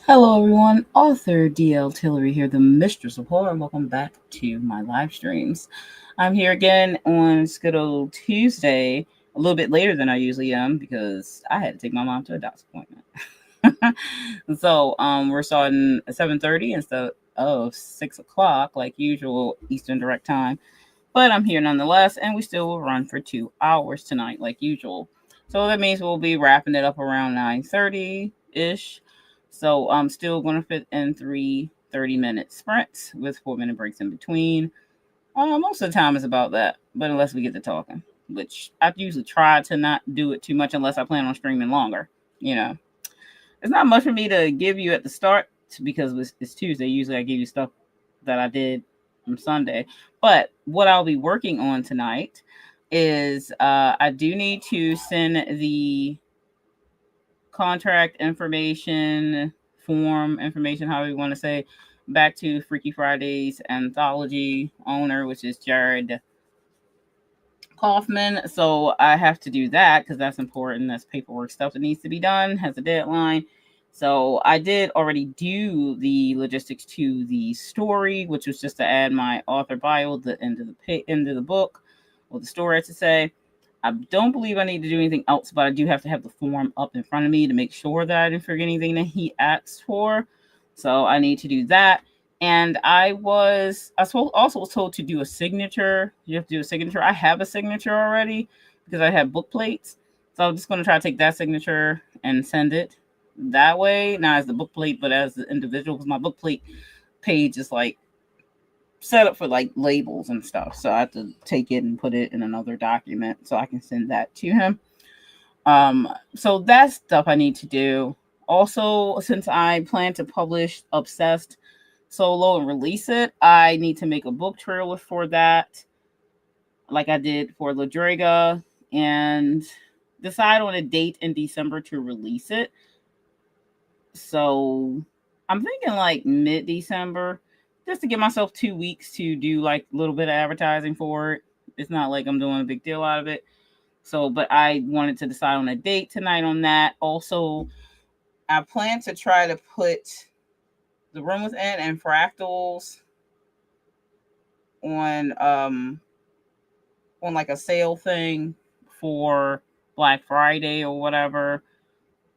Hello, everyone. Author DL Tillery here, the Mistress of Horror, and welcome back to my live streams. I'm here again on good old Tuesday, a little bit later than I usually am because I had to take my mom to a doctor's appointment. We're starting at 7:30 instead of 6 o'clock, like usual Eastern Direct Time. But I'm here nonetheless, and we still will run for 2 hours tonight, like usual. So that means we'll be wrapping it up around 9:30 ish. So I'm still going to fit in three 30-minute sprints with 4-minute breaks in between. Most of the time it's about that, but unless we get to talking, which I usually try to not do it too much unless I plan on streaming longer. You know, it's not much for me to give you at the start because it's Tuesday. Usually I give you stuff that I did from Sunday. But what I'll be working on tonight is I do need to send the contract information, form information, however you want to say, back to Freaky Fridays anthology owner, which is Jared Kaufman. So I have to do that because that's important. That's paperwork stuff that needs to be done, has a deadline. So I did already do the logistics to the story, which was just to add my author bio, the end of the book, or the story, I should say. I don't believe I need to do anything else, but I do have to have the form up in front of me to make sure that I didn't forget anything that he asked for. So I need to do that. And also was told to do a signature. You have to do a signature. I have a signature already because I have book plates. So I'm just going to try to take that signature and send it that way, not as the book plate, but as the individual. Because my book plate page is like set up for like labels and stuff. So I have to take it and put it in another document so I can send that to him. So that's stuff I need to do. Also, since I plan to publish Obsessed solo and release it, I need to make a book trailer for that, like I did for Lydraga, and decide on a date in December to release it. So I'm thinking like mid December, just to give myself 2 weeks to do like a little bit of advertising for it. It's not like I'm doing a big deal out of it. So, but I wanted to decide on a date tonight on that. Also, I plan to try to put the room within and fractals on on like a sale thing for Black Friday or whatever,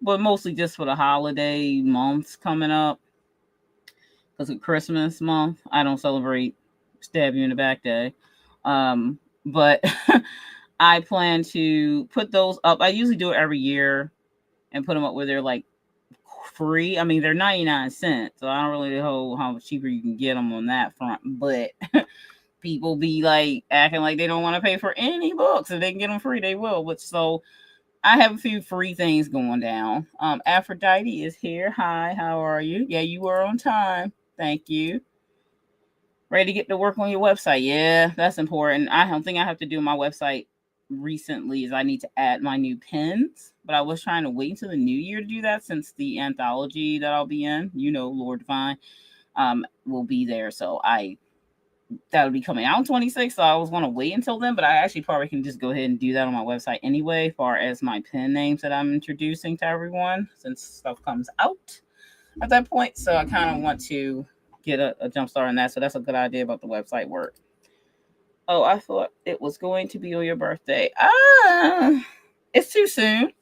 but mostly just for the holiday months coming up. Because with Christmas month, I don't celebrate stab you in the back day. But I plan to put those up. I usually do it every year and put them up where they're like free. I mean, they're 99 cents, so I don't really know how much cheaper you can get them on that front. But people be like acting like they don't want to pay for any books. If they can get them free, they will. But so I have a few free things going down. Aphrodite is here. Hi, how are you? Yeah, you were on time. Thank you. Ready to get to work on your website? Yeah, that's important. I don't think I have to do my website recently. Is I need to add my new pins, but I was trying to wait until the new year to do that since the anthology that I'll be in, Lord Divine, will be there. So that'll be coming out in 26. So I was going to wait until then, but I actually probably can just go ahead and do that on my website anyway, far as my pen names that I'm introducing to everyone since stuff comes out at that point. So I kind of want to get a jump start on that. So that's a good idea about the website work. Oh, I thought it was going to be on your birthday. It's too soon.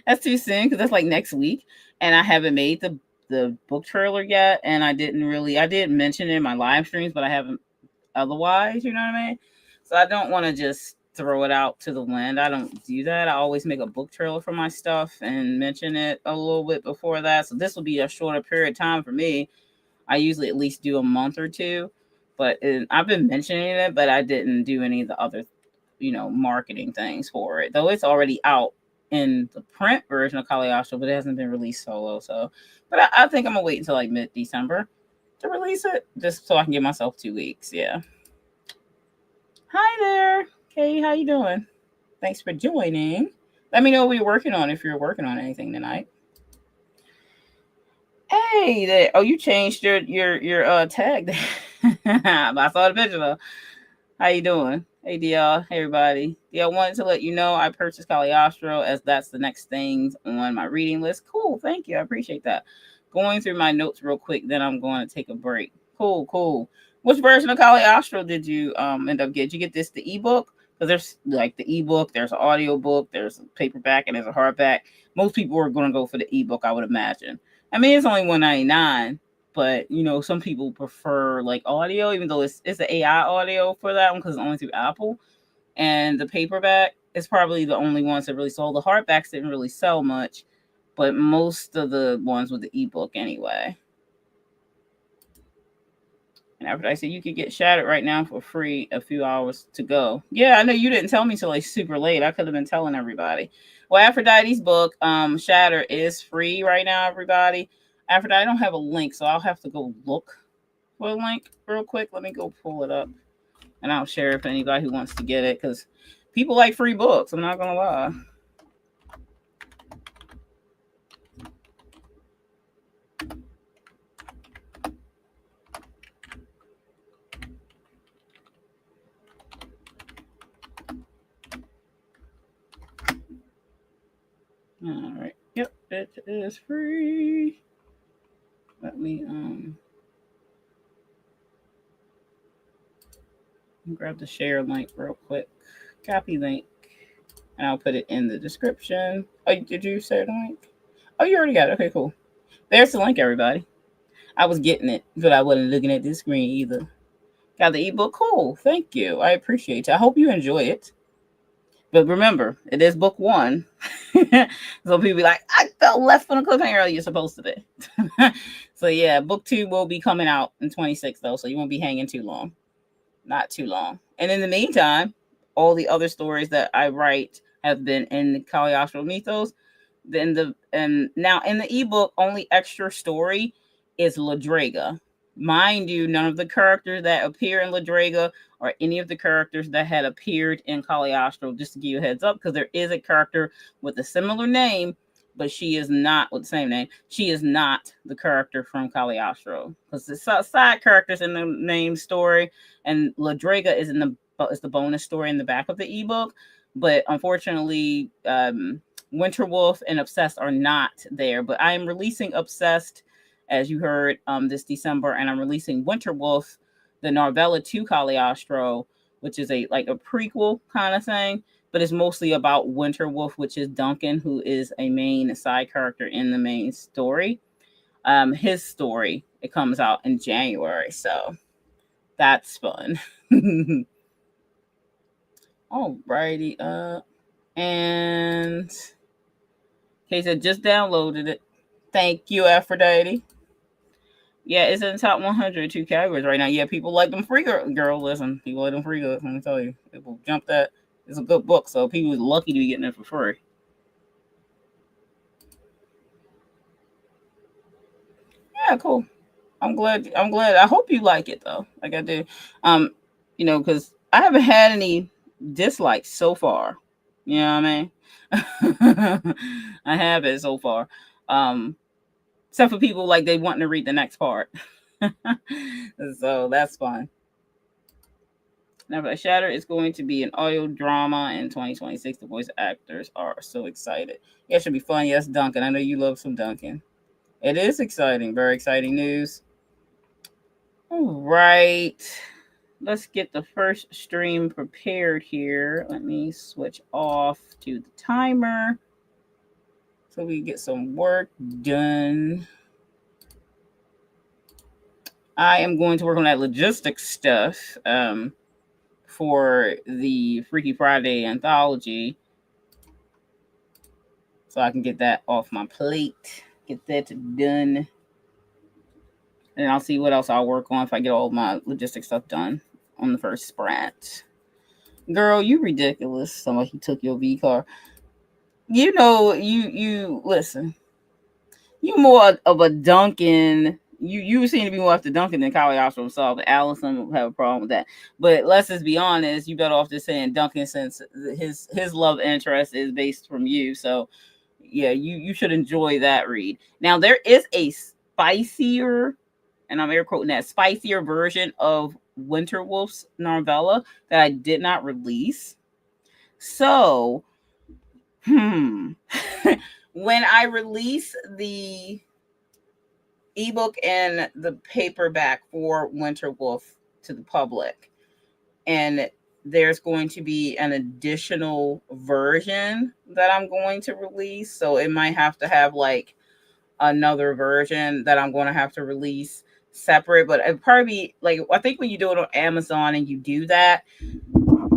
That's too soon because that's like next week, and I haven't made the book trailer yet, and I did mention it in my live streams, but I haven't otherwise. You know what I mean? So I don't want to just throw it out to the wind. I don't do that. I always make a book trailer for my stuff and mention it a little bit before that. So this will be a shorter period of time for me. I usually at least do a month or two, but I've been mentioning it, but I didn't do any of the other, marketing things for it. Though it's already out in the print version of Caliostro, but it hasn't been released solo. So, but I think I'm gonna wait until like mid December to release it, just so I can give myself 2 weeks. Yeah. Hi there, Kay. How you doing? Thanks for joining. Let me know what you're working on if you're working on anything tonight. Hey there. Oh, you changed your tag. I saw the picture though. How you doing? Hey, DL. Hey, everybody. Yeah, I wanted to let you know I purchased Caliostro as that's the next things on my reading list. Cool. Thank you. I appreciate that. Going through my notes real quick, then I'm going to take a break. Cool, cool. Which version of Caliostro did you end up getting? Did you get this the ebook? Because there's like the ebook, there's an audio book, there's a paperback, and there's a hardback. Most people are going to go for the ebook, I would imagine. I mean, it's only $1.99, but some people prefer like audio, even though it's an AI audio for that one because it's only through Apple. And the paperback is probably the only ones that really sold. The hardbacks didn't really sell much, but most of the ones with the ebook anyway. And after I said you could get Shattered right now for free, a few hours to go. Yeah, I know you didn't tell me till like super late. I could have been telling everybody. Well, Aphrodite's book, Shatter, is free right now, everybody. Aphrodite, I don't have a link, so I'll have to go look for a link real quick. Let me go pull it up, and I'll share if anybody who wants to get it, because people like free books. I'm not gonna lie. All right. Yep, it is free. Let me grab the share link real quick. Copy link. And I'll put it in the description. Oh, did you share the link? Oh, you already got it. Okay, cool. There's the link, everybody. I was getting it, but I wasn't looking at the screen either. Got the ebook. Cool. Thank you. I appreciate it. I hope you enjoy it. But remember, it is book one. So people be like, I felt left on a cliffhanger. You're supposed to be. So yeah, book 2 will be coming out in 26 though, so you won't be hanging too long. Not too long. And in the meantime, all the other stories that I write have been in the Caliostro mythos. And now in the ebook, only extra story is Lydraga. Mind you, none of the characters that appear in Lydraga or any of the characters that had appeared in Caliostro, just to give you a heads up, because there is a character with a similar name, but she is not with the same name. She is not the character from Caliostro, because the side characters in the main story, and Lydraga is the bonus story in the back of the ebook. But unfortunately, Winterwolf and Obsessed are not there. But I am releasing Obsessed, as you heard, this December, and I'm releasing Winterwolf, the novella to Caliostro, which is a prequel kind of thing, but it's mostly about Winterwolf, which is Duncan, who is a main side character in the main story. His story, it comes out in January, so that's fun. Alrighty, and okay, so just downloaded it. Thank you, Aphrodite. Yeah, it's in the top 102 categories right now. Yeah, people like them free girl. Listen, people like them free girls. Let me tell you, people jump that. It's a good book, so people are lucky to be getting it for free. Yeah, cool. I'm glad. I hope you like it though. Like I do. Because I haven't had any dislikes so far. You know what I mean? I haven't so far. Except for people like they wanting to read the next part. So that's fine. Now, but Shatter is going to be an audio drama in 2026. The voice actors are so excited. Yeah, it should be fun. Yes, Duncan. I know you love some Duncan. It is exciting. Very exciting news. All right. Let's get the first stream prepared here. Let me switch off to the timer so we get some work done. I am going to work on that logistics stuff for the Freaky Friday anthology, so I can get that off my plate, get that done, and I'll see what else I'll work on if I get all my logistics stuff done on the first sprint. Girl, you ridiculous. Somebody took your V car. You listen. You more of a Duncan. You seem to be more after Duncan than Caliostro himself. Allison will have a problem with that. But let's just be honest. You better off just saying Duncan, since his love interest is based from you. So yeah, you should enjoy that read. Now there is a spicier and I'm air quoting that, spicier version of Winterwolf's novella that I did not release. So, when I release the ebook and the paperback for Winterwolf to the public, and there's going to be an additional version that I'm going to release. So it might have to have like another version that I'm going to have to release separate, but it'd probably be like, I think when you do it on Amazon and you do that,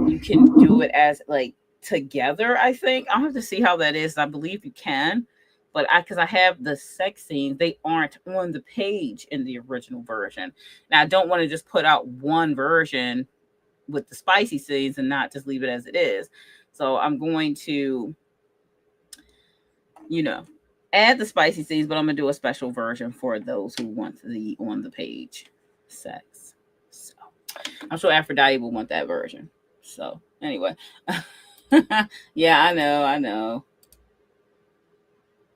you can do it as like together. I think I'll have to see how that is. I believe you can, but because I have the sex scenes, they aren't on the page in the original version. Now I don't want to just put out one version with the spicy scenes and not just leave it as it is. So I'm going to, add the spicy scenes, but I'm gonna do a special version for those who want the on the page sex. So I'm sure Aphrodite will want that version. So anyway, yeah, I know.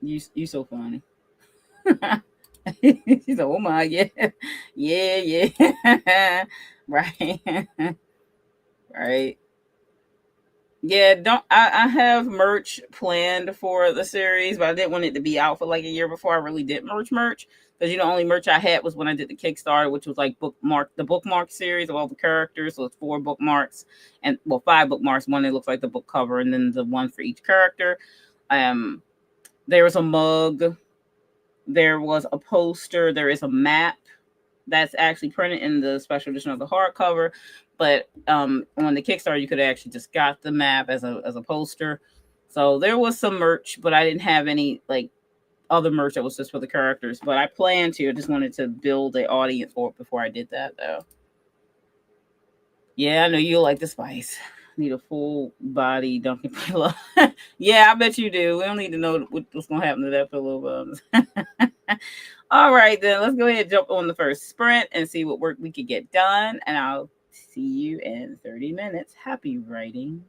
You so funny. She's like, oh my, yeah, yeah, right, right. Yeah, don't I have merch planned for the series, but I didn't want it to be out for like a year before I really did merch. Because only merch I had was when I did the Kickstarter, which was like the bookmark series of all the characters. So it's 4 bookmarks and 5 bookmarks. One that looks like the book cover, and then the one for each character. There was a mug, there was a poster, there is a map that's actually printed in the special edition of the hardcover. But on the Kickstarter, you could have actually just got the map as a poster. So there was some merch, but I didn't have any like other merch that was just for the characters. But I planned to. I just wanted to build an audience for it before I did that, though. Yeah, I know you like the spice. Need a full body Dunkin' pillow. Yeah, I bet you do. We don't need to know what's gonna happen to that pillow. All right, then let's go ahead and jump on the first sprint and see what work we could get done. And I'll see you in 30 minutes. Happy writing.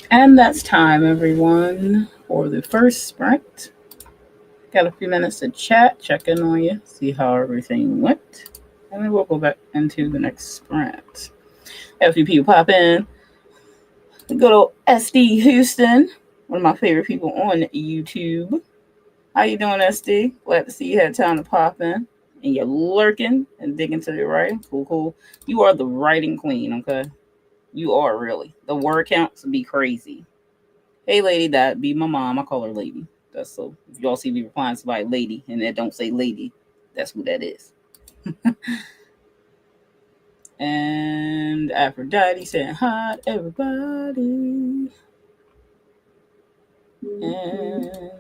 And that's time, everyone, for the first sprint. Got a few minutes to chat, check in on you, see how everything went, and then we'll go back into the next sprint. Have a few people pop in. Good old SD Houston, one of my favorite people on YouTube. How you doing, SD? Glad to see you had time to pop in. And you're lurking and digging to the writing. Cool, cool. You are the writing queen, okay? You are really. The word counts be crazy. Hey, lady, that be my mom. I call her lady. That's so. If y'all see me replying to somebody lady and it don't say lady, that's who that is. And Aphrodite saying hi, everybody. And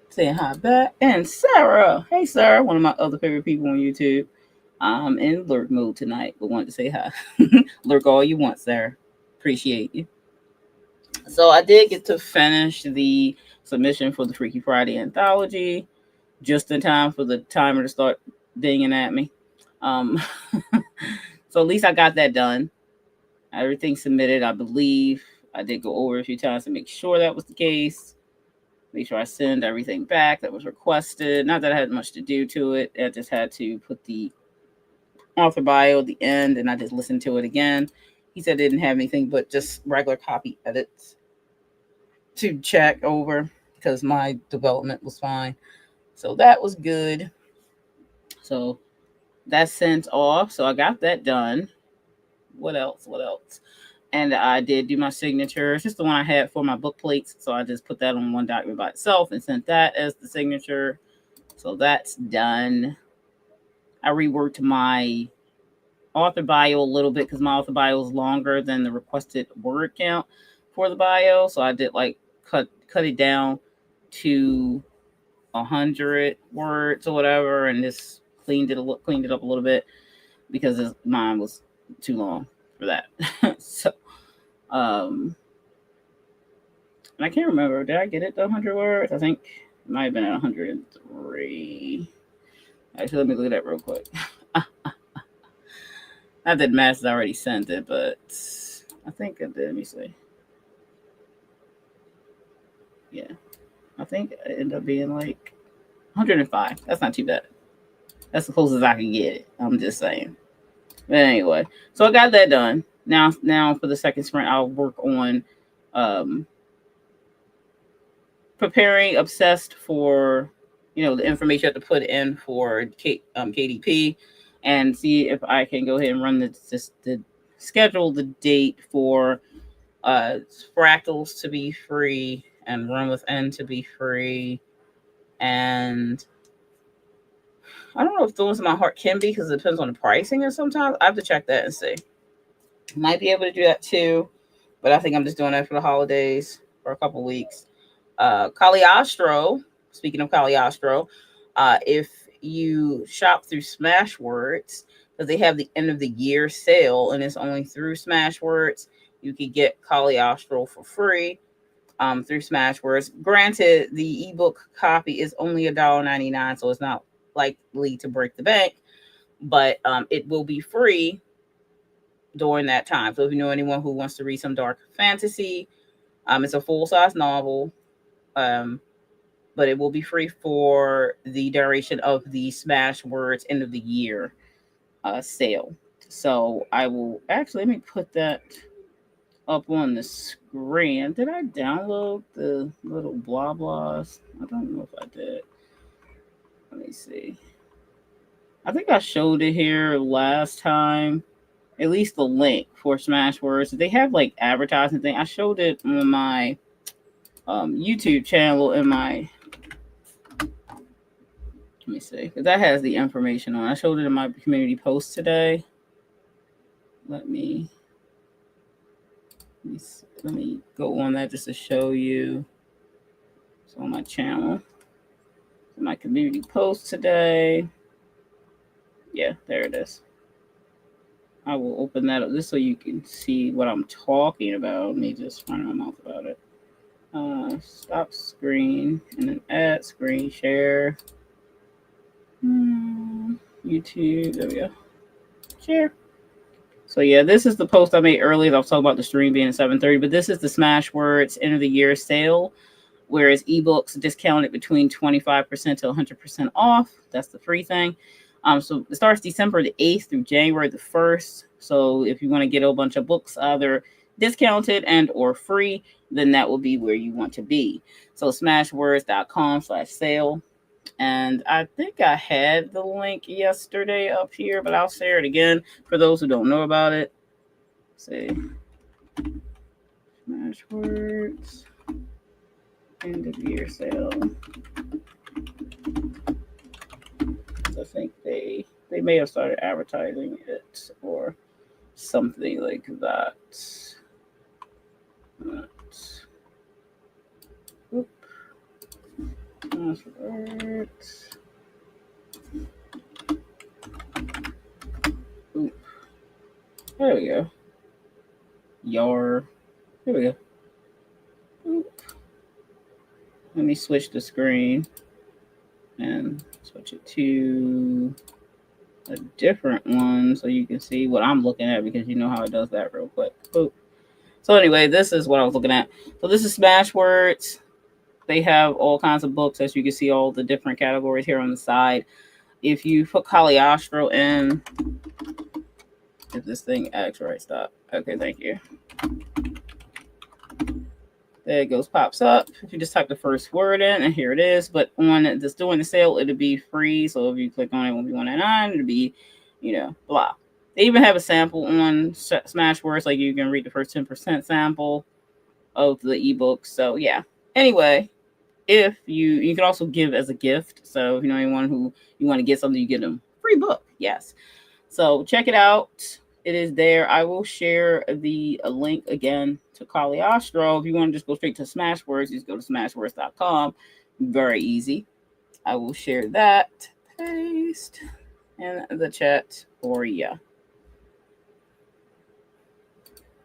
saying hi back. And Sarah. Hey, Sarah, one of my other favorite people on YouTube. I'm in lurk mode tonight, but wanted to say hi. Lurk all you want, Sarah. Appreciate you. So I did get to finish the submission for the Freaky Friday anthology just in time for the timer to start dinging at me. So at least I got that done. Everything submitted, I believe. I did go over a few times to make sure that was the case. Make sure I send everything back that was requested. Not that I had much to do to it. I just had to put the author bio at the end, and I just listened to it again. He said it didn't have anything but just regular copy edits to check over because my development was fine. So that was good. So that's sent off. So I got that done. What else? And I did do my signature. It's just the one I had for my book plates. So I just put that on one document by itself and sent that as the signature. So that's done. I reworked my author bio a little bit because my author bio is longer than the requested word count for the bio. So I did like cut it down to 100 words or whatever, and just cleaned it up a little bit because mine was too long for that. So, and I can't remember. Did I get it to 100 words? I think it might have been at 103. Actually, let me look at that real quick. Not that Mass already sent it, but I think it did. Let me see. Yeah, I think it ended up being like 105. That's not too bad. That's the closest I can get it. I'm just saying. But anyway, so I got that done. Now for the second sprint, I'll work on preparing Obsessed for, the information you have to put in for KDP, and see if I can go ahead and run the schedule the date for Fractals to be free and Run Within to be free. And I don't know if Thorns in My Heart can be because it depends on the pricing, and sometimes I have to check that and see. Might be able to do that too, but I think I'm just doing that for the holidays for a couple weeks. Caliostro, speaking of Caliostro, if you shop through Smashwords, because they have the end of the year sale and it's only through Smashwords, you could get Caliostro for free through Smashwords. Granted, the ebook copy is only $1.99, so it's not likely to break the bank, but it will be free during that time. So if you know anyone who wants to read some dark fantasy, it's a full-size novel, but it will be free for the duration of the Smashwords end of the year sale. So I will actually, let me put that up on the screen. Did I download the little blah blahs? I don't know if I did. Let me see. I think I showed it here last time. At least the link for Smashwords. They have like advertising thing. I showed it on my YouTube channel in my. Let me see, because that has the information on. I showed it in my community post today. Let me go on that just to show you. It's on my channel. My community post today. Yeah, there it is. I will open that up just so you can see what I'm talking about. Let me just run my mouth about it. Stop screen and then add screen share. YouTube, there we go. Share. So yeah, this is the post I made earlier. I was talking about the stream being at 7:30, but this is the Smashwords end of the year sale, whereas ebooks discounted between 25% to 100% off. That's the free thing. So it starts December the 8th through January the 1st. So if you want to get a bunch of books either discounted and or free, then that will be where you want to be. So smashwords.com/sale. And I think I had the link yesterday up here, but I'll share it again for those who don't know about it. Let's see. Smashwords end of year sale. I think they may have started advertising it or something like that. Oop. Smashwords. Oop. There we go. Yar. Here we go. Oop. Let me switch the screen and switch it to a different one so you can see what I'm looking at, because you know how it does that real quick. Oop. So anyway, this is what I was looking at. So this is Smashwords. They have all kinds of books, as you can see, all the different categories here on the side. If you put Caliostro in, if this thing acts right, stop. Okay, thank you. There it goes, pops up. If you just type the first word in, and here it is. But on this during the sale, it'll be free. So if you click on it, it won't be $1.99. It'll be, blah. They even have a sample on Smashwords, like you can read the first 10% sample of the ebook. So yeah. Anyway, if you can also give as a gift. So if you know anyone who you want to get something, you get them free book. Yes. So check it out. It is there. I will share the link again to Caliostro. If you want to just go straight to Smashwords, just go to smashwords.com. Very easy. I will share that. Paste in the chat for you.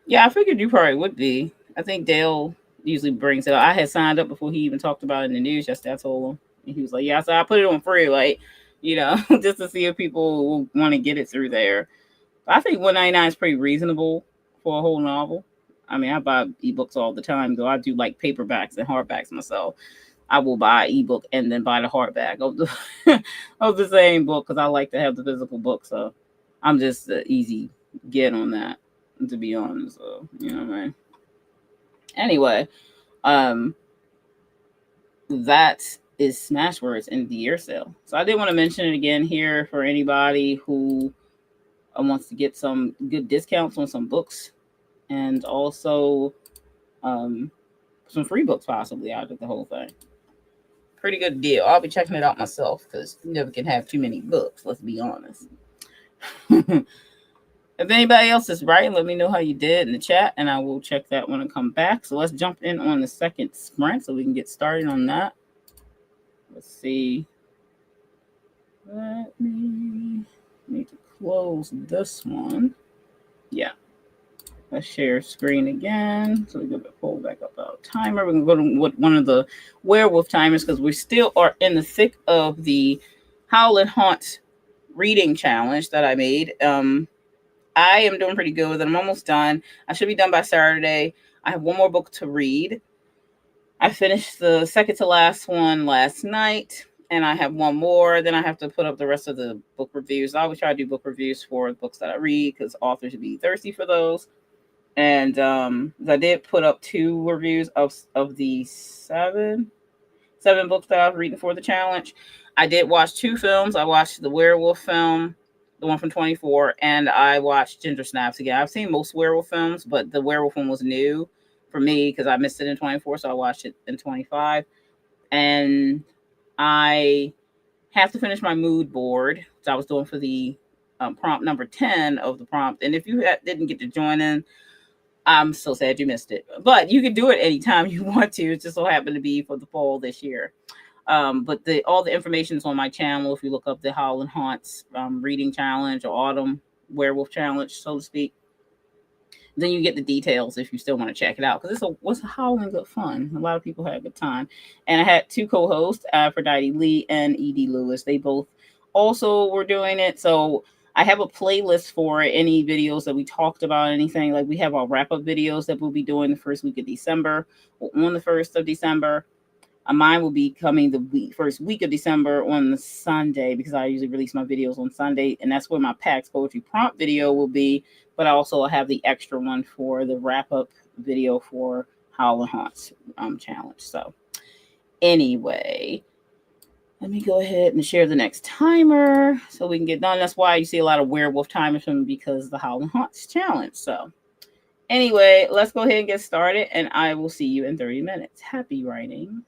Yeah, I figured you probably would be. I think Dale usually brings it up. I had signed up before he even talked about it in the news yesterday. I told him. And he was like, yeah, so I put it on free, like, just to see if people will want to get it through there. I think $1.99 is pretty reasonable for a whole novel. I mean, I buy ebooks all the time, though. I do like paperbacks and hardbacks myself. I will buy an ebook and then buy the hardback of the same book, because I like to have the physical book. So I'm just an easy get on that, to be honest. So, you know what I mean? Anyway, that is Smashwords in the year sale. So I did want to mention it again here for anybody who wants to get some good discounts on some books, and also some free books possibly out of the whole thing. Pretty good deal. I'll be checking it out myself, because you never can have too many books, let's be honest. If anybody else is writing, let me know how you did in the chat, and I will check that when I come back. So let's jump in on the second sprint so we can get started on that. Let's see. Let me need to close this one. Yeah. Let's share screen again. So we're going to pull back up our timer. We're going to go to one of the werewolf timers, because we still are in the thick of the Howl and Haunt reading challenge that I made. I am doing pretty good with it. I'm almost done. I should be done by Saturday. I have one more book to read. I finished the second to last one last night, and I have one more. Then I have to put up the rest of the book reviews. I always try to do book reviews for the books that I read, because authors should be thirsty for those. And I did put up 2 reviews of the seven books that I was reading for the challenge. I did watch 2 films. I watched the werewolf film, the one from 24, and I watched Ginger Snaps again. I've seen most werewolf films, but the werewolf one was new for me because I missed it in 24, so I watched it in 25. And I have to finish my mood board, which I was doing for the prompt number 10 of the prompt. And if you didn't get to join in, I'm so sad you missed it. But you can do it anytime you want to. It just so happened to be for the fall this year. But all the information is on my channel. If you look up the Howl and Haunts reading challenge or autumn werewolf challenge, so to speak, then you get the details if you still want to check it out, because it was howling good fun. A lot of people had a good time. And I had 2 co-hosts, Aphrodite Lee and Edie Lewis. They both also were doing it. So I have a playlist for any videos that we talked about, anything. Like we have our wrap up videos that we'll be doing the first week of December or on the 1st of December. Mine will be coming the first week of December on the Sunday because I usually release my videos on Sunday, and that's where my PAX poetry prompt video will be. But I also have the extra one for the wrap up video for Howl and Haunts challenge. So anyway, let me go ahead and share the next timer so we can get done. That's why you see a lot of werewolf timers from because of the Howl and Haunts challenge. So anyway, let's go ahead and get started, and I will see you in 30 minutes. Happy writing.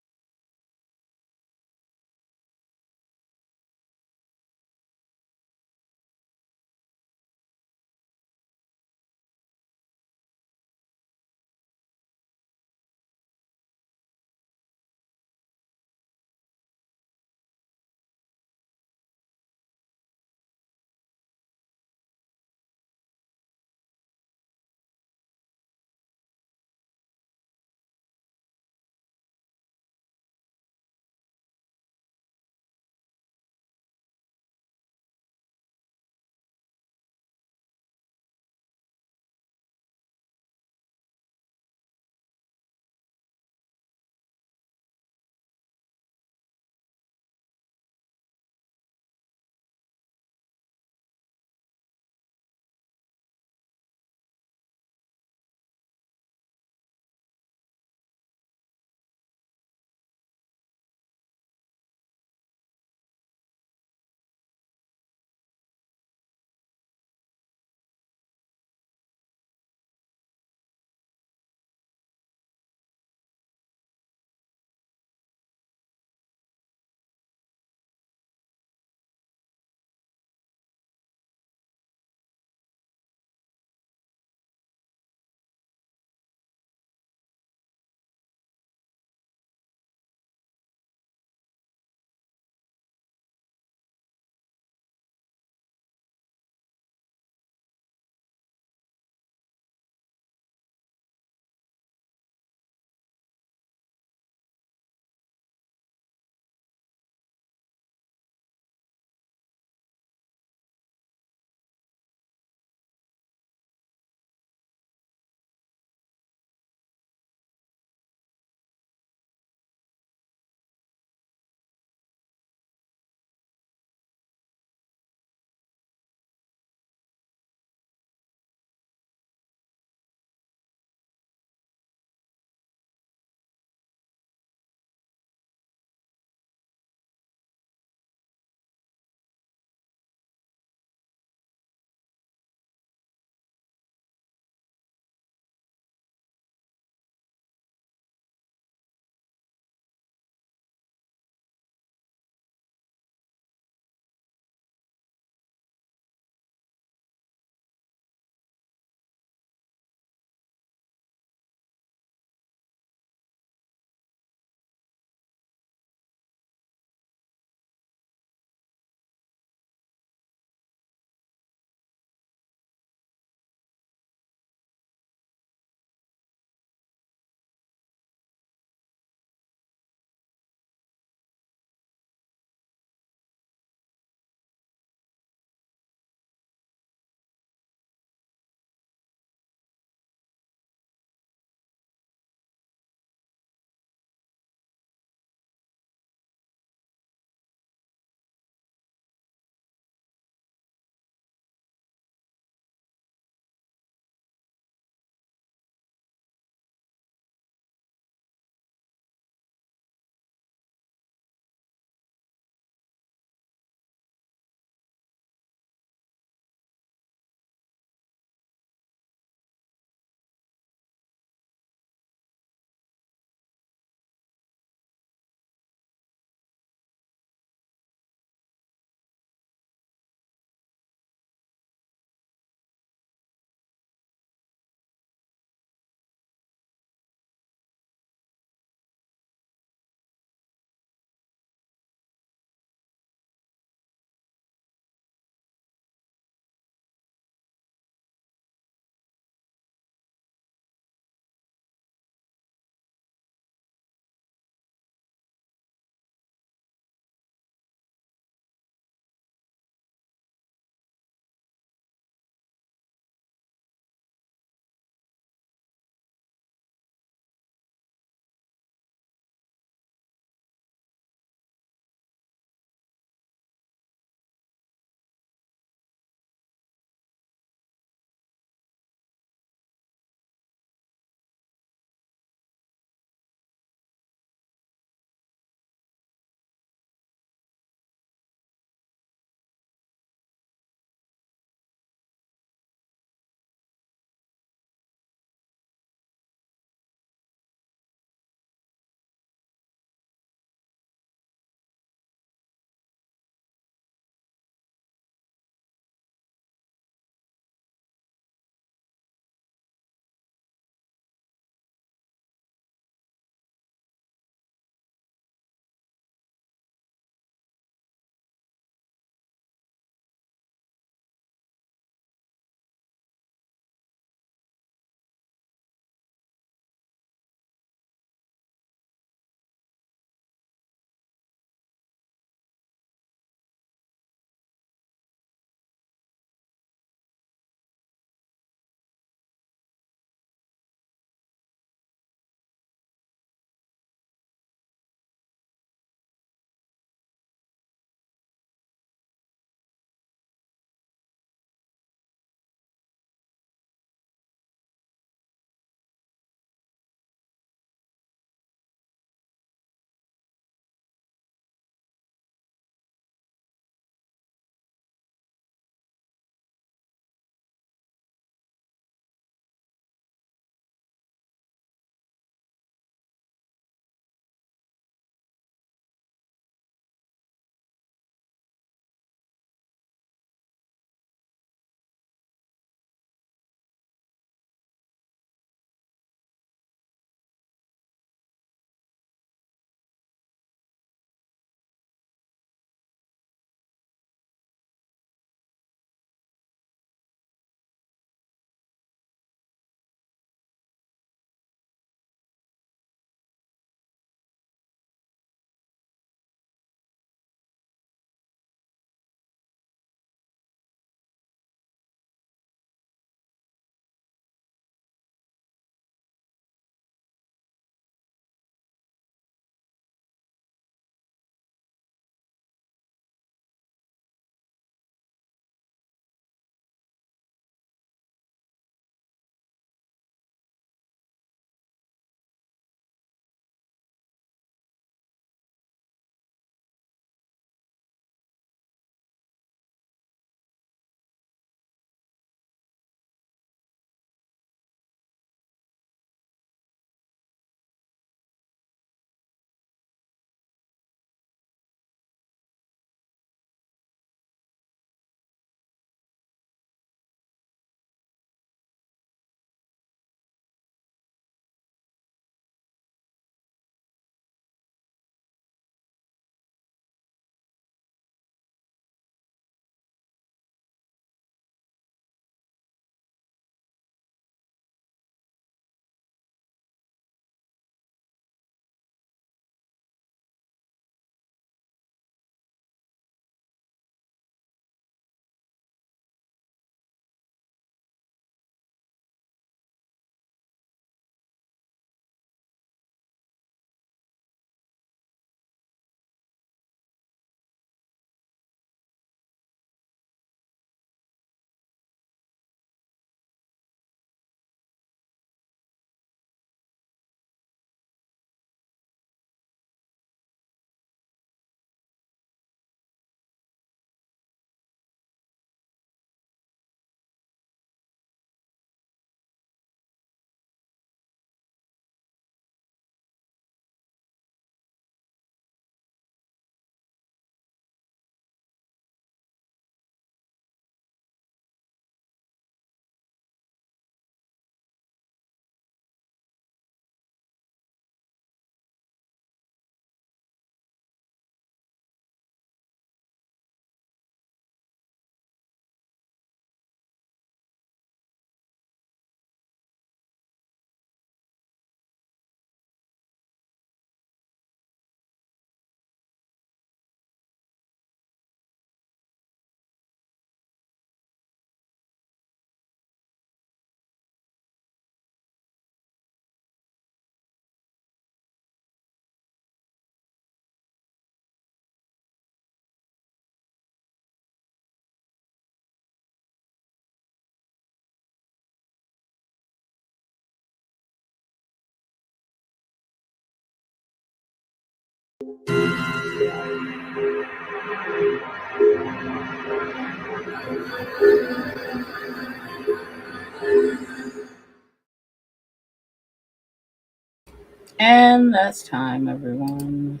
And that's time, everyone.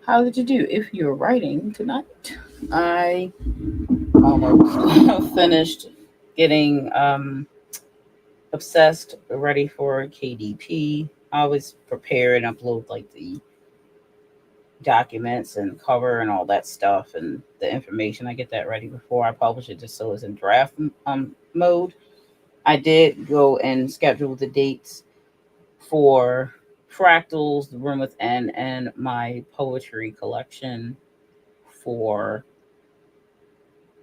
How did you do? If you're writing tonight, I almost finished getting obsessed ready for KDP. I always prepare and upload like the documents and cover and all that stuff and the information. I get that ready before I publish it, just so it's in draft mode. I did go and schedule the dates for Fractals, The Room Within, and my poetry collection for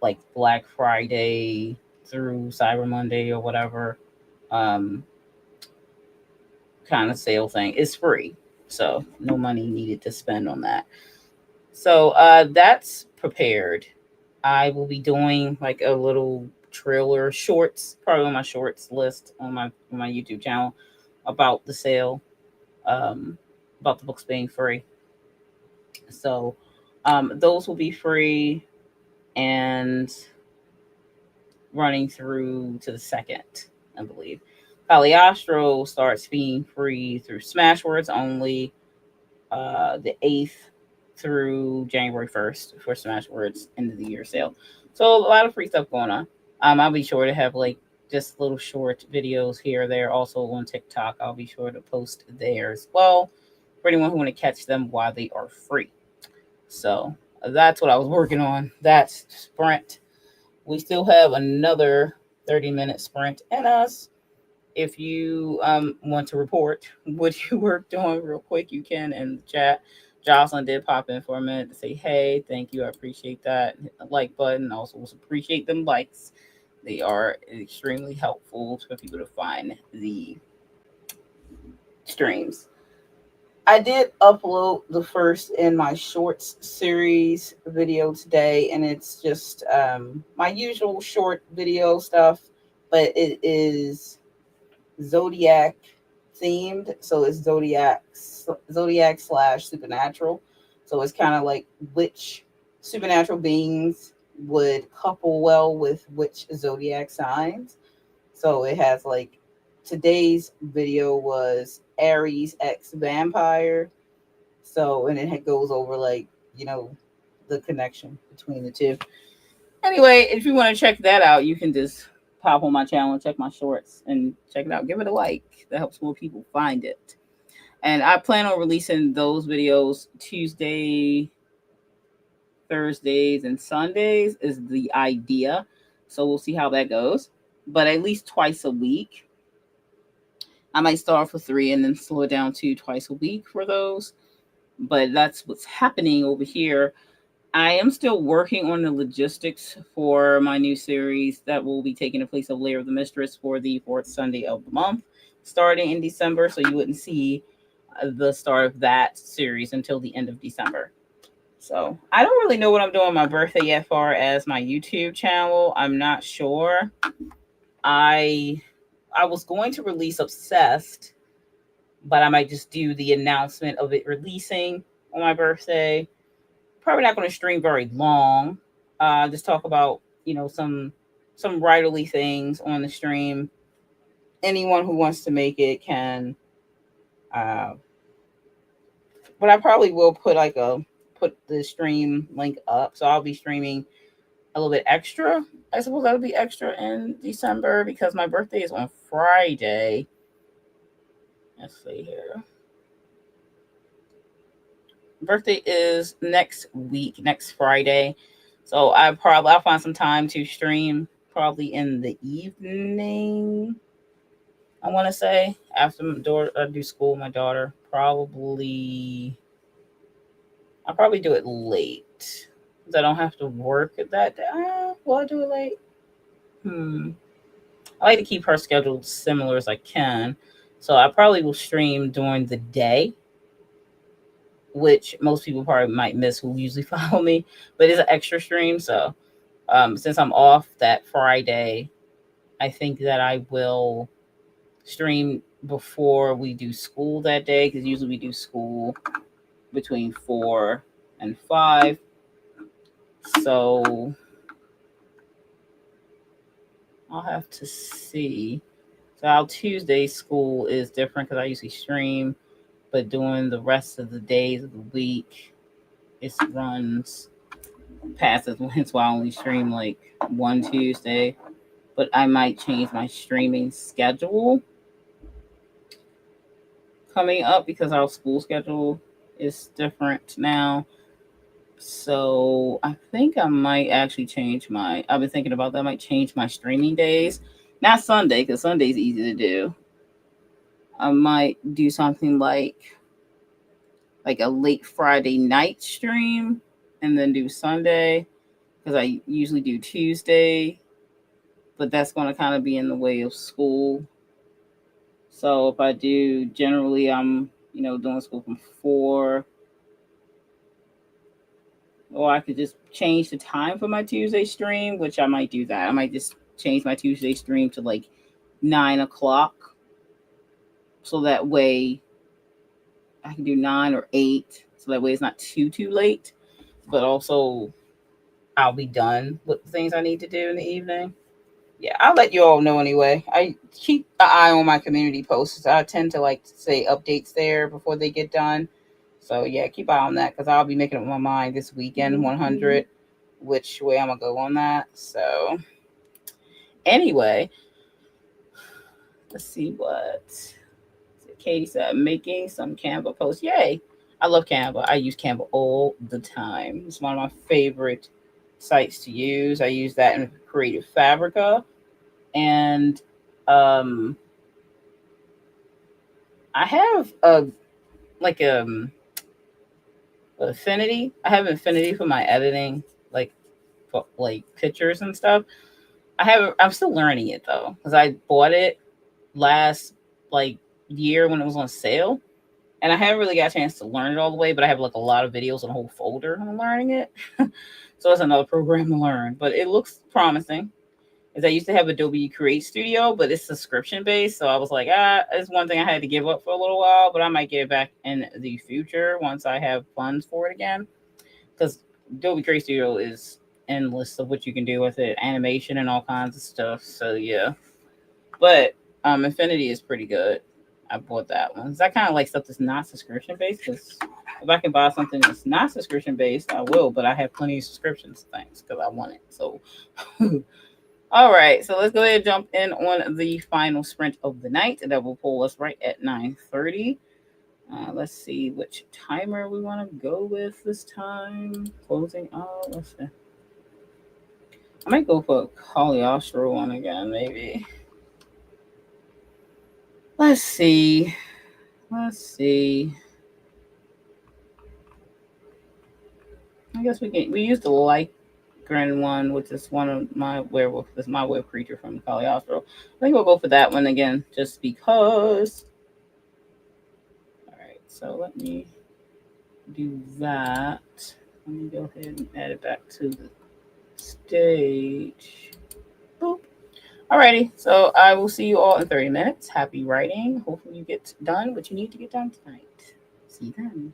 like Black Friday through Cyber Monday or whatever um, kind of sale thing. It's free, so no money needed to spend on that. So that's prepared. I will be doing like a little trailer shorts, probably on my shorts list on my YouTube channel about the sale, um, about the books being free. So those will be free and running through to the second, I believe. Caliostro starts being free through Smashwords only, the 8th through January 1st for Smashwords end of the year sale. So a lot of free stuff going on. I'll be sure to have like just little short videos here or there. Also on TikTok, I'll be sure to post there as well for anyone who want to catch them while they are free. So that's what I was working on. That's sprint. We still have another 30-minute sprint in us. If you want to report what you worked on real quick, you can in the chat. Jocelyn did pop in for a minute to say, hey, thank you. I appreciate that. Hit the like button. Also appreciate them likes. They are extremely helpful for people to find the streams. I did upload the first in my shorts series video today, and it's just my usual short video stuff, but it is Zodiac themed. So it's Zodiac slash supernatural. So it's kind of like which supernatural beings would couple well with which zodiac signs. So it has like today's video was Aries X vampire. So and it goes over like, the connection between the two. Anyway, if you want to check that out, you can just pop on my channel and check my shorts and check it out. Give it a like. That helps more people find it. And I plan on releasing those videos Tuesday, Thursdays, and Sundays is the idea. So we'll see how that goes. But at least twice a week. I might start off with 3 and then slow it down to twice a week for those. But that's what's happening over here. I am still working on the logistics for my new series that will be taking the place of Lair of the Mistress for the 4th Sunday of the month, starting in December. So you wouldn't see the start of that series until the end of December. So I don't really know what I'm doing on my birthday yet, far as my YouTube channel. I'm not sure. I was going to release Obsessed, but I might just do the announcement of it releasing on my birthday. Probably not going to stream very long. Just talk about some writerly things on the stream. Anyone who wants to make it can. But I probably will put the stream link up. So I'll be streaming a little bit extra. I suppose that'll be extra in December because my birthday is on Friday. Let's see here. Birthday is next week, next Friday. So I'll find some time to stream probably in the evening. I want to say after I do school, my daughter I'll probably do it late because I don't have to work at that day. Will I do it late? I like to keep her schedule similar as I can, so I probably will stream during the day, which most people probably might miss who usually follow me, but it's an extra stream. So since I'm off that Friday, I think that I will stream before we do school that day because usually we do school between 4 and 5. So I'll have to see. So our Tuesday school is different because I usually stream, but during the rest of the days of the week, it runs passes. Hence why I only stream like one Tuesday. But I might change my streaming schedule coming up because our school schedule is different now. So I think I might actually change my. I've been thinking about that. I might change my streaming days. Not Sunday because Sunday's easy to do. I might do something like a late Friday night stream and then do Sunday because I usually do Tuesday, but that's going to kind of be in the way of school. So if I do, generally I'm doing school from 4, or I could just change the time for my Tuesday stream, which I might do that. I might just change my Tuesday stream to like 9 o'clock, so that way I can do 9 or 8, so that way it's not too late, but also I'll be done with the things I need to do in the evening. Yeah, I'll let you all know anyway. I keep an eye on my community posts. I tend to like say updates there before they get done. So yeah, keep an eye on that because I'll be making up my mind this weekend 100 which way I'm gonna go on that. So anyway, let's see what Katie said. Making some Canva posts. Yay! I love Canva. I use Canva all the time. It's one of my favorite sites to use. I use that in Creative Fabrica, and um, I have a like affinity. I have affinity for my editing, like for like pictures and stuff. I'm still learning it though because I bought it last like year when it was on sale, and I haven't really got a chance to learn it all the way. But I have like a lot of videos and a whole folder on learning it, so it's another program to learn. But it looks promising. Is I used to have Adobe Create Studio, but it's subscription based. So I was like, it's one thing I had to give up for a little while, but I might get it back in the future once I have funds for it again. Because Adobe Create Studio is endless of what you can do with it, animation and all kinds of stuff. So yeah, but Infinity is pretty good. I bought that one. I kind of like stuff that's not subscription based because if I can buy something that's not subscription based, I will. But I have plenty of subscriptions things because I want it. So. All right, so let's go ahead and jump in on the final sprint of the night. That will pull us right at 9:30. Let's see which timer we want to go with this time. Closing out. Let's see. I might go for a Caliostro one again, maybe. Let's see. Let's see. I guess we use the Lydraga one, which is one of my werewolf. This is my werewolf creature from Caliostro. I think we'll go for that one again, just because. All right, so let me do that. Let me go ahead and add it back to the stage. Boop. Alrighty, so I will see you all in 30 minutes. Happy writing. Hopefully you get done what you need to get done tonight. See you then.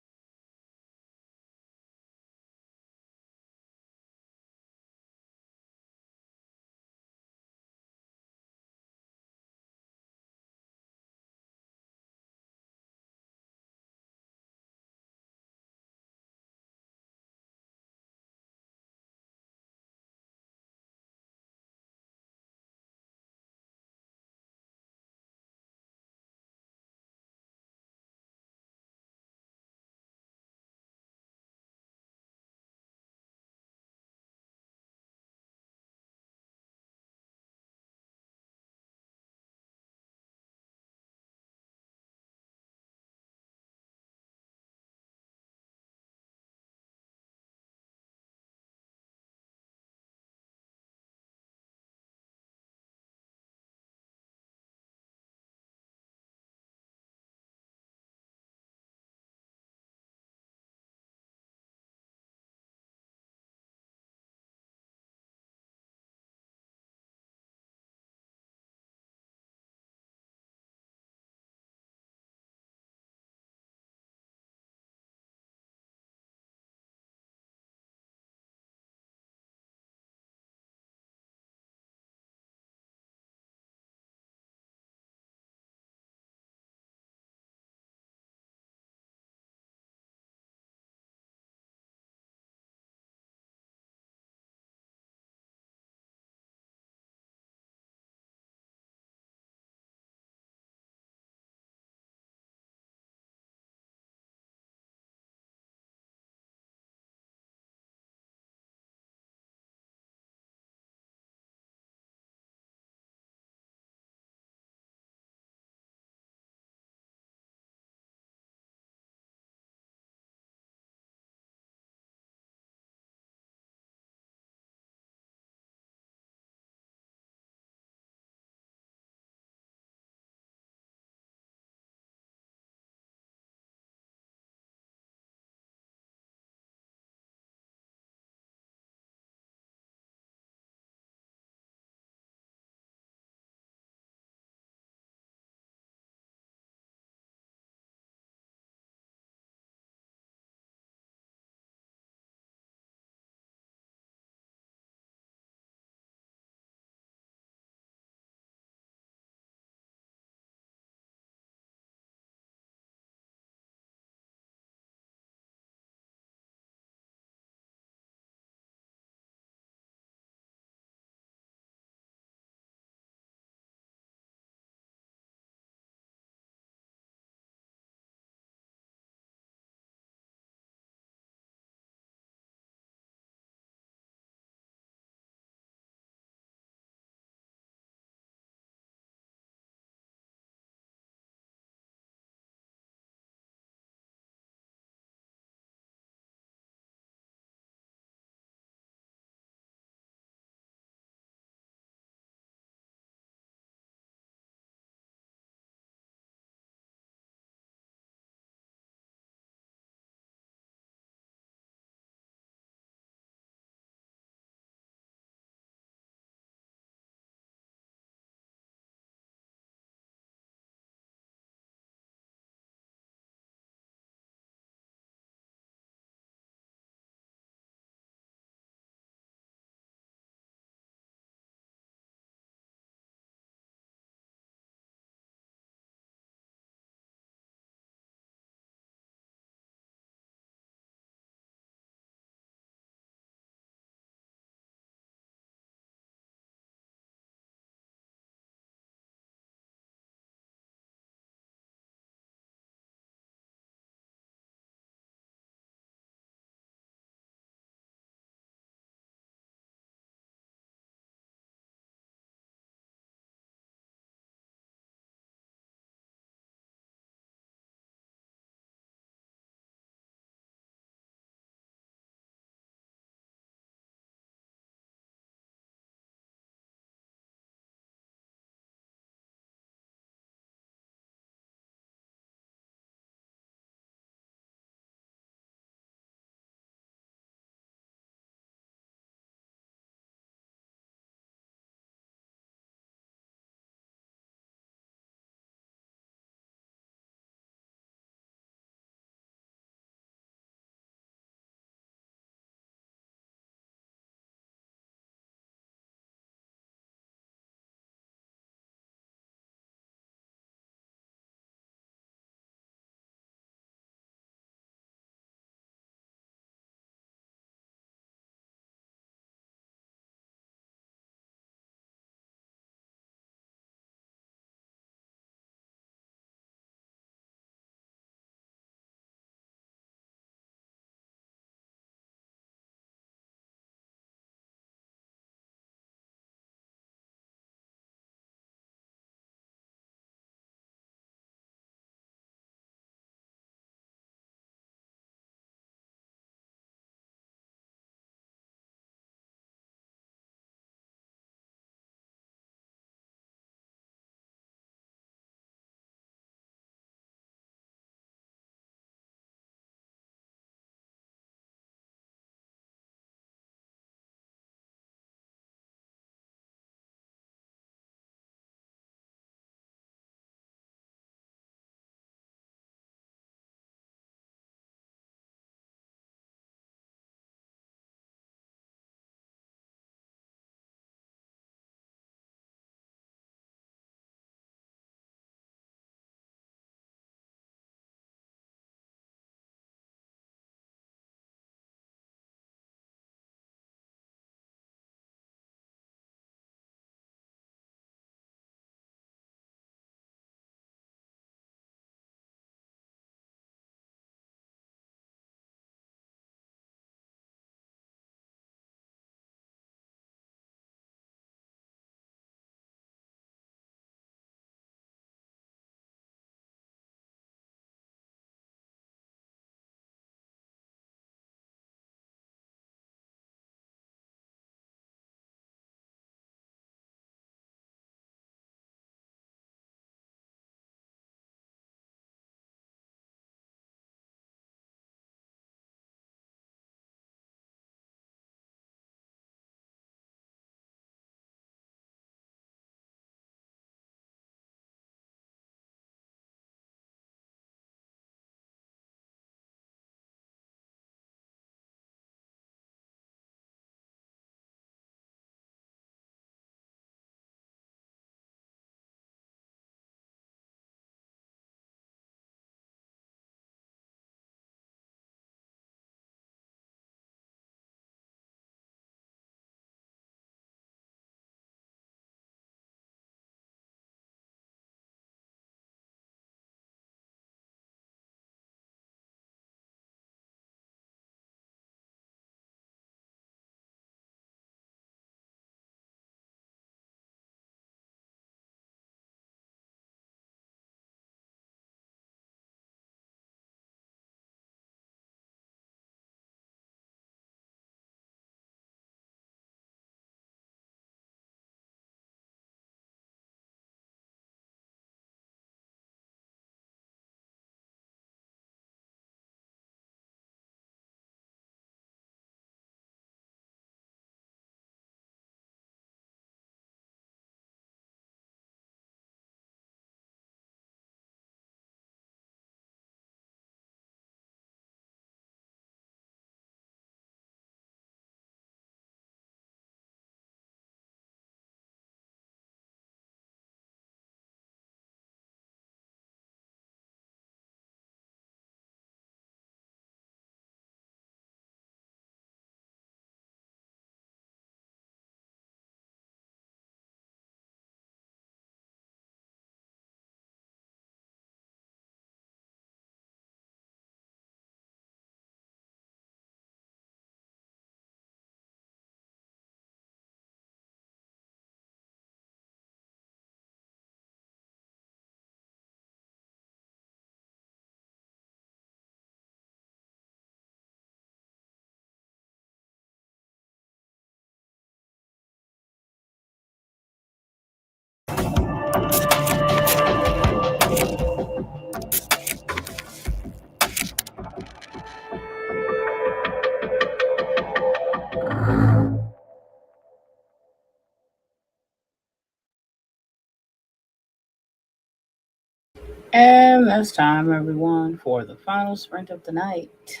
And that's time, everyone, for the final sprint of the night.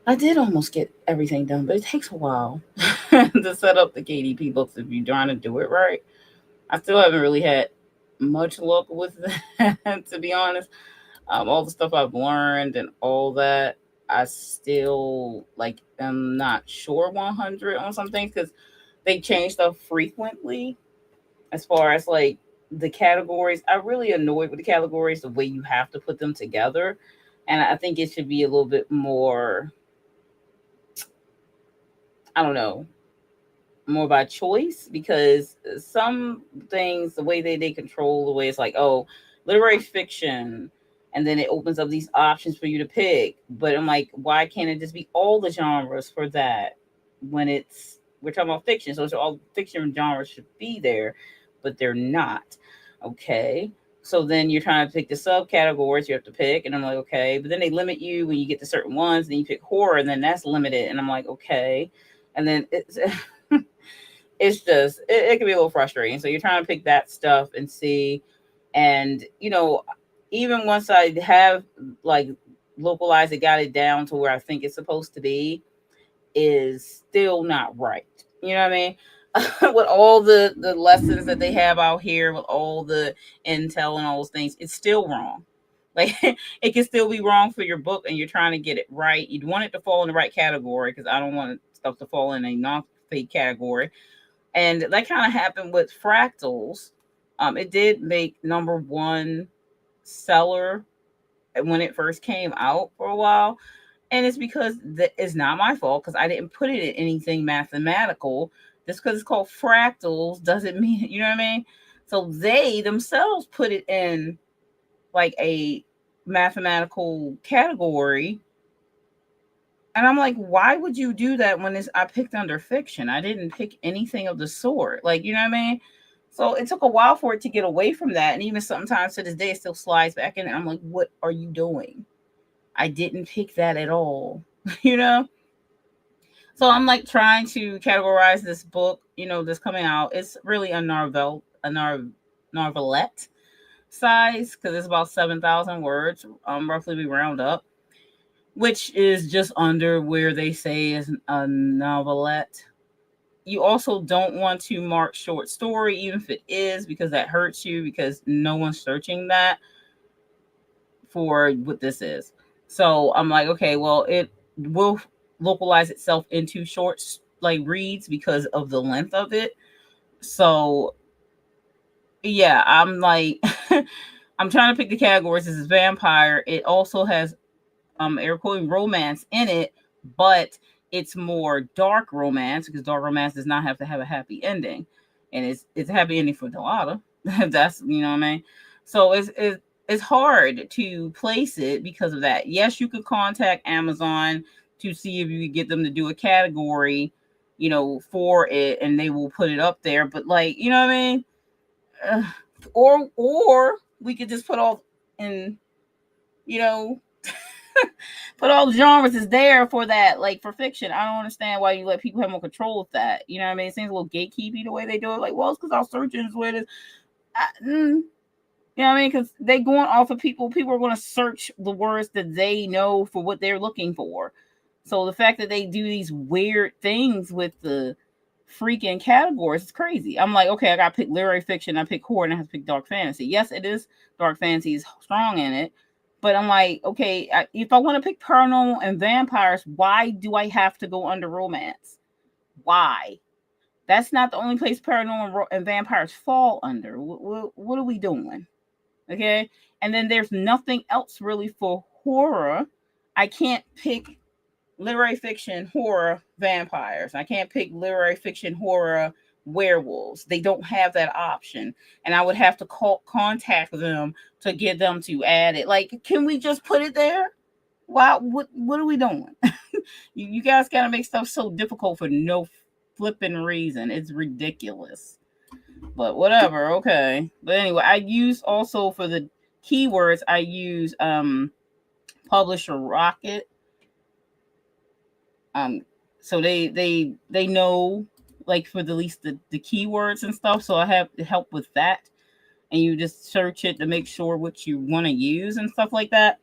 I did almost get everything done, but it takes a while to set up the KDP books if you're trying to do it right. I still haven't really had much luck with that, to be honest. All the stuff I've learned and all that, I still like am not sure 100 on some things because they change stuff frequently as far as like the categories. I really annoyed with the categories the way you have to put them together, and I think it should be a little bit more. I don't know, more by choice because some things, the way they control the way it's like, oh, literary fiction, and then it opens up these options for you to pick. But I'm like, why can't it just be all the genres for that when we're talking about fiction? So all fiction genres should be there, but they're not. Okay. So then you're trying to pick the subcategories you have to pick, and I'm like, okay, but then they limit you when you get to certain ones, then you pick horror, and then that's limited, and I'm like, okay, and then it's it's just it can be a little frustrating. So you're trying to pick that stuff and see, and even once I have like localized it, got it down to where I think it's supposed to be, is still not right. You know what I mean? With all the lessons that they have out here, with all the intel and all those things, it's still wrong. Like it can still be wrong for your book, and you're trying to get it right. You'd want it to fall in the right category because I don't want stuff to fall in a non-fake category. And that kind of happened with Fractals. It did make number one seller when it first came out for a while, and it's because it's not my fault because I didn't put it in anything mathematical. Just because it's called Fractals doesn't mean, you know what I mean. So they themselves put it in like a mathematical category, and I'm like, why would you do that when I picked under fiction? I didn't pick anything of the sort. Like, you know what I mean? So it took a while for it to get away from that. And even sometimes to this day, it still slides back in. And I'm like, what are you doing? I didn't pick that at all. you know? So I'm like trying to categorize this book, that's coming out. It's really novelette size because it's about 7,000 words. Roughly we round up, which is just under where they say is a novelette. You also don't want to mark short story, even if it is, because that hurts you because no one's searching that for what this is. So I'm like, okay, well, it will localize itself into short like reads because of the length of it. So yeah, I'm like I'm trying to pick the categories. This is vampire. It also has air quoting romance in it, but it's more dark romance because dark romance does not have to have a happy ending, and it's a happy ending for Delata. That's what I mean. So it's hard to place it because of that. Yes, you could contact Amazon to see if you could get them to do a category, for it, and they will put it up there. But like, you know what I mean? Or we could just put all in, you know, put all the genres is there for that, like for fiction. I don't understand why you let people have more control of that. You know what I mean? It seems a little gatekeepy the way they do it. Like, well, it's because our search engines where it is. You know what I mean? Because they going off of people. People are going to search the words that they know for what they're looking for. So the fact that they do these weird things with the freaking categories is crazy. I'm like, okay, I got to pick literary fiction. I pick horror, and I have to pick dark fantasy. Yes, it is dark fantasy is strong in it. But I'm like, okay, if I want to pick paranormal and vampires, why do I have to go under romance? Why? That's not the only place paranormal and vampires fall under. What are we doing? Okay. And then there's nothing else really for horror. I can't pick literary fiction, horror, vampires. I can't pick literary fiction, horror, werewolves. They don't have that option. And I would have to contact them to get them to add it. Like, can we just put it there? Wow, what are we doing? you guys gotta make stuff so difficult for no flipping reason. It's ridiculous. But whatever, okay. But anyway, I use also for the keywords, I use Publisher Rocket. So they know like for the least the keywords and stuff. So I have to help with that. and you just search it to make sure what you want to use and stuff like that.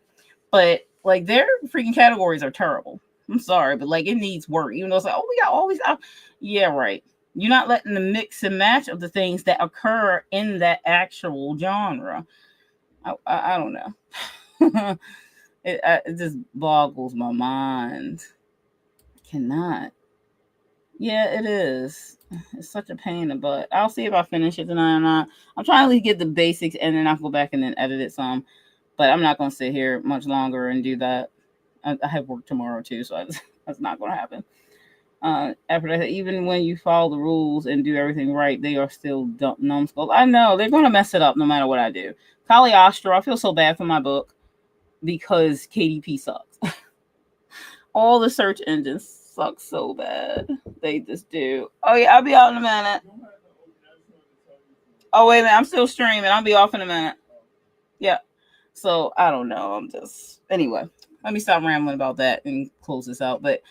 But like their freaking categories are terrible. I'm sorry, but like it needs work. Even though it's like, oh, we got all these out. Yeah, right. You're not letting the mix and match of the things that occur in that actual genre. I don't know. It just boggles my mind. I cannot. Yeah, it is. It's such a pain in the butt. I'll see if I finish it tonight or not. I'm trying to at least get the basics and then I'll go back and then edit it some. But I'm not going to sit here much longer and do that. I have work tomorrow too, so that's not going to happen. After that, even when you follow the rules and do everything right, they are still numbskulls. I know they're going to mess it up no matter what I do. Caliostro, I feel so bad for my book because KDP sucks. All the search engines suck so bad. They just do. Oh yeah, I'll be out in a minute. Oh wait a minute, I'm still streaming. I'll be off in a minute. Yeah. So I don't know. I'm just anyway. Let me stop rambling about that and close this out. But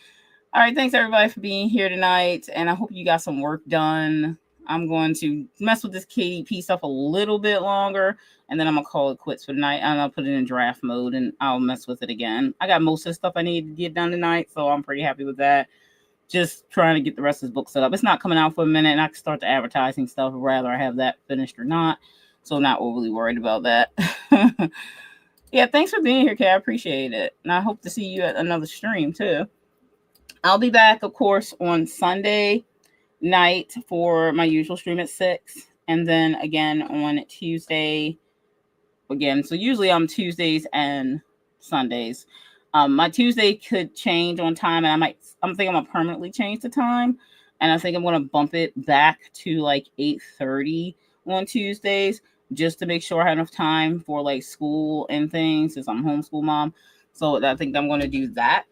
all right, thanks everybody for being here tonight, and I hope you got some work done. I'm going to mess with this KDP stuff a little bit longer, and then I'm gonna call it quits for tonight. And I'll put it in draft mode, and I'll mess with it again. I got most of the stuff I need to get done tonight, so I'm pretty happy with that. Just trying to get the rest of this book set up. It's not coming out for a minute, and I can start the advertising stuff. Rather, I have that finished or not, so I'm not overly worried about that. Yeah, thanks for being here, Kay. I appreciate it, and I hope to see you at another stream too. I'll be back, of course, on Sunday night for my usual stream at 6, and then again on Tuesday again. So usually I'm Tuesdays and Sundays. My Tuesday could change on time, and I'm thinking I'm gonna permanently change the time, and I think I'm gonna bump it back to like 8:30 on Tuesdays just to make sure I have enough time for like school and things, since I'm homeschool mom. So I think I'm gonna do that.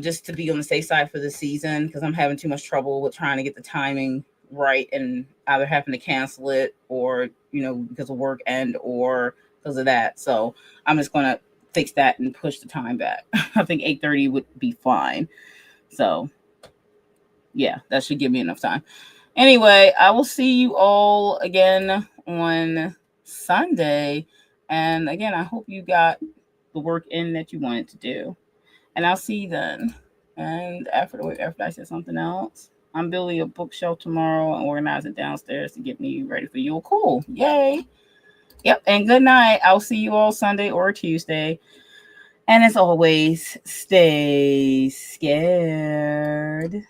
Just to be on the safe side for the season, because I'm having too much trouble with trying to get the timing right and either having to cancel it or, because of work or because of that. So I'm just going to fix that and push the time back. I think 8:30 would be fine. So yeah, that should give me enough time. Anyway, I will see you all again on Sunday. And again, I hope you got the work in that you wanted to do. And I'll see you then. And after I said something else, I'm building a bookshelf tomorrow and organize it downstairs to get me ready for you. Cool. Yay. Yep. And good night. I'll see you all Sunday or Tuesday. And as always, stay scared.